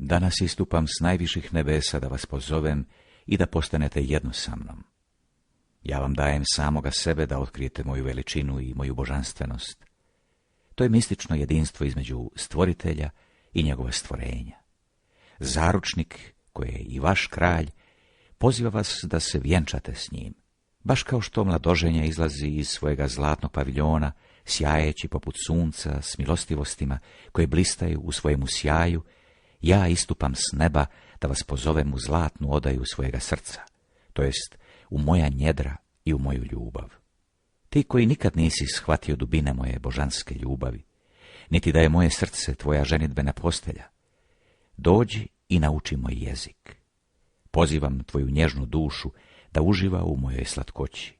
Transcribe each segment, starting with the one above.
Danas istupam s najviših nebesa da vas pozovem i da postanete jedno sa mnom. Ja vam dajem samoga sebe da otkrijete moju veličinu i moju božanstvenost. To je mistično jedinstvo između stvoritelja i njegova stvorenja. Zaručnik, koji je i vaš kralj, poziva vas da se vjenčate s njim. Baš kao što mladoženja izlazi iz svojega zlatnog paviljona, sjajeći poput sunca s milostivostima koje blistaju u svojemu sjaju, ja istupam s neba da vas pozovem u zlatnu odaju svojega srca, to jest u moja njedra i u moju ljubav. Ti koji nikad nisi shvatio dubine moje božanske ljubavi, niti da je moje srce tvoja ženidbena postelja, dođi i nauči moj jezik. Pozivam tvoju nježnu dušu da uživa u mojoj slatkoći.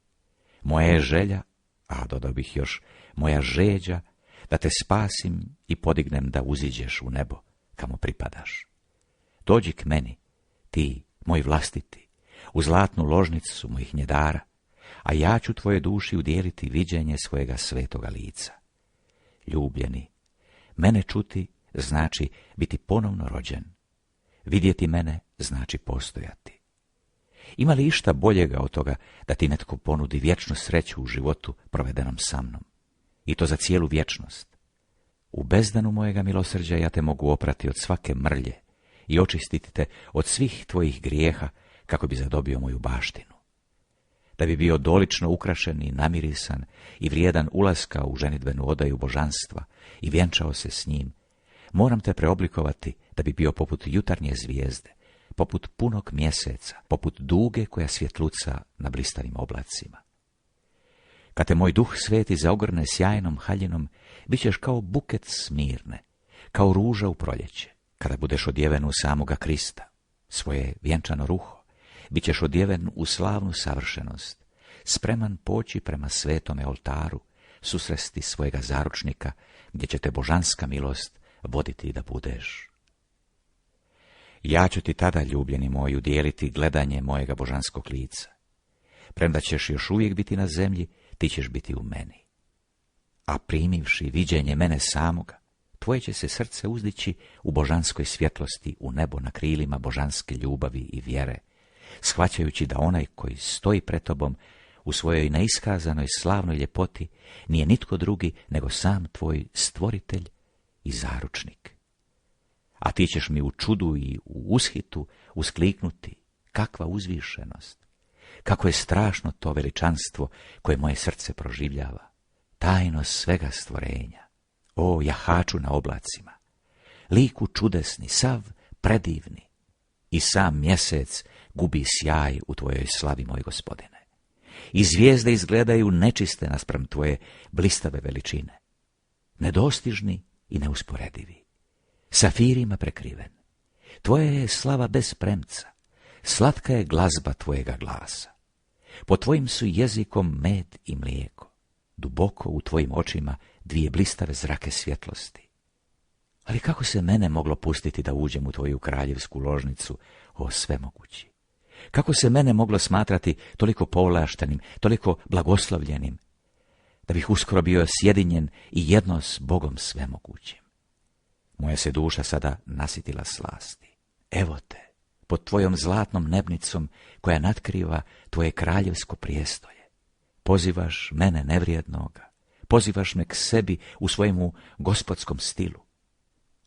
Moja je želja, a dodao bih još, moja žeđa, da te spasim i podignem da uziđeš u nebo, kamo pripadaš. Dođi k meni, ti, moj vlastiti, u zlatnu ložnicu mojih njedara, a ja ću tvoje duši udjeliti viđenje svojega svetoga lica. Ljubljeni, mene čuti znači biti ponovno rođen. Vidjeti mene znači postojati. Ima li išta boljega od toga da ti netko ponudi vječnu sreću u životu provedenom sa mnom? I to za cijelu vječnost. U bezdanu mojega milosrđa ja te mogu oprati od svake mrlje i očistiti te od svih tvojih grijeha kako bi zadobio moju baštinu. Da bi bio dolično ukrašen i namirisan i vrijedan ulaska u ženidbenu odaju božanstva i vjenčao se s njim, moram te preoblikovati da bi bio poput jutarnje zvijezde, poput punog mjeseca, poput duge koja svjetluca na blistavim oblacima. Kad te moj duh sveti zaogrne sjajnom haljinom, bit ćeš kao buket smirne, kao ruža u proljeće. Kada budeš odjeven u samoga Krista, svoje vjenčano ruho, bit ćeš odjeven u slavnu savršenost, spreman poći prema svetome oltaru, susresti svojega zaručnika, gdje će te božanska milost voditi da budeš. Ja ću ti tada, ljubljeni moj, udjeliti gledanje mojega božanskog lica. Premda ćeš još uvijek biti na zemlji, ti ćeš biti u meni. A primivši viđenje mene samoga, tvoje će se srce uzdići u božanskoj svjetlosti, u nebo na krilima božanske ljubavi i vjere, shvaćajući da onaj koji stoji pred tobom u svojoj neiskazanoj slavnoj ljepoti nije nitko drugi nego sam tvoj stvoritelj i zaručnik. A ti ćeš mi u čudu i u ushitu uskliknuti: kakva uzvišenost, kako je strašno to veličanstvo koje moje srce proživljava, tajnost svega stvorenja. O jahaču na oblacima, liku čudesni, sav predivni, i sam mjesec gubi sjaj u tvojoj slavi, moj gospodine. I zvijezde izgledaju nečiste naspram tvoje blistave veličine, nedostižni i neusporedivi, safirima prekriven. Tvoja je slava bez premca, slatka je glazba tvojega glasa. Po tvojim su jezikom med i mlijeko, duboko u tvojim očima dvije blistave zrake svjetlosti. Ali kako se mene moglo pustiti da uđem u tvoju kraljevsku ložnicu, o svemogući? Kako se mene moglo smatrati toliko povlaštenim, toliko blagoslovljenim, da bih uskoro bio sjedinjen i jedno s Bogom svemogućim? Moja se duša sada nasitila slasti. Evo te, pod tvojom zlatnom nebnicom koja natkriva tvoje kraljevsko prijestolje. Pozivaš mene nevrijednoga, pozivaš me k sebi u svojemu gospodskom stilu.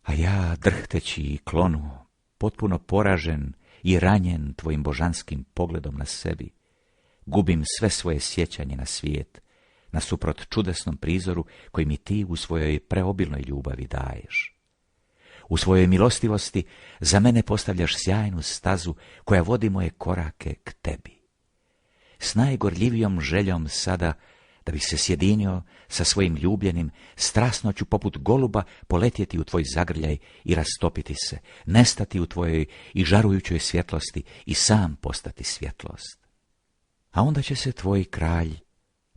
A ja, drhteći i klonu, potpuno poražen i ranjen tvojim božanskim pogledom na sebi, gubim sve svoje sjećanje na svijet, nasuprot čudesnom prizoru koji mi ti u svojoj preobilnoj ljubavi daješ. U svojoj milostivosti za mene postavljaš sjajnu stazu koja vodi moje korake k tebi. S najgorljivijom željom sada, da bih se sjedinio sa svojim ljubljenim, strasno ću poput goluba poletjeti u tvoj zagrljaj i rastopiti se, nestati u tvojoj i žarujućoj svjetlosti i sam postati svjetlost. A onda će se tvoj kralj,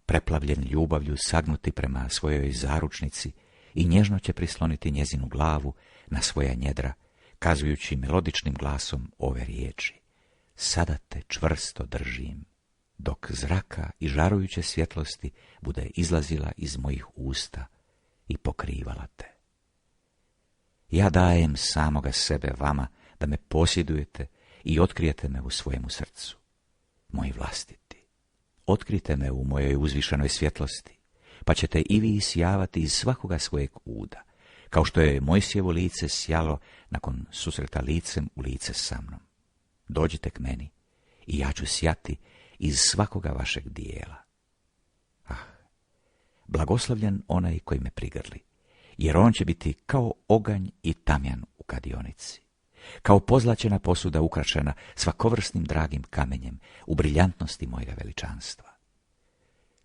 preplavljen ljubavlju, sagnuti prema svojoj zaručnici i nježno će prisloniti njezinu glavu na svoja njedra, kazujući melodičnim glasom ove riječi: sada te čvrsto držim, dok zraka i žarujuće svjetlosti bude izlazila iz mojih usta i pokrivala te. Ja dajem samoga sebe vama da me posjedujete i otkrijete me u svojemu srcu. Moji vlastiti, otkrite me u mojoj uzvišenoj svjetlosti, pa ćete i vi sjavati iz svakoga svojeg uda, kao što je Mojsijevo lice sjalo nakon susreta licem u lice sa mnom. Dođite k meni i ja ću sjati iz svakoga vašeg dijela. Blagoslovljen onaj koji me prigrli, jer on će biti kao oganj i tamjan u kadionici, kao pozlaćena posuda ukrašena svakovrsnim dragim kamenjem u briljantnosti mojega veličanstva.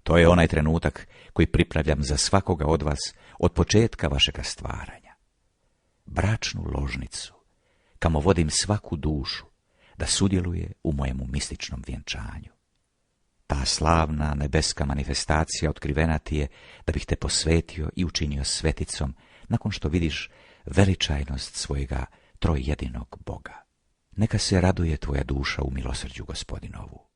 To je onaj trenutak koji pripravljam za svakoga od vas od početka vašega stvaranja. Bračnu ložnicu, kamo vodim svaku dušu da sudjeluje u mojemu mističnom vjenčanju. Ta slavna nebeska manifestacija otkrivena ti je da bih te posvetio i učinio sveticom nakon što vidiš veličajnost svojega trojjedinog Boga. Neka se raduje tvoja duša u milosrđu Gospodinovu.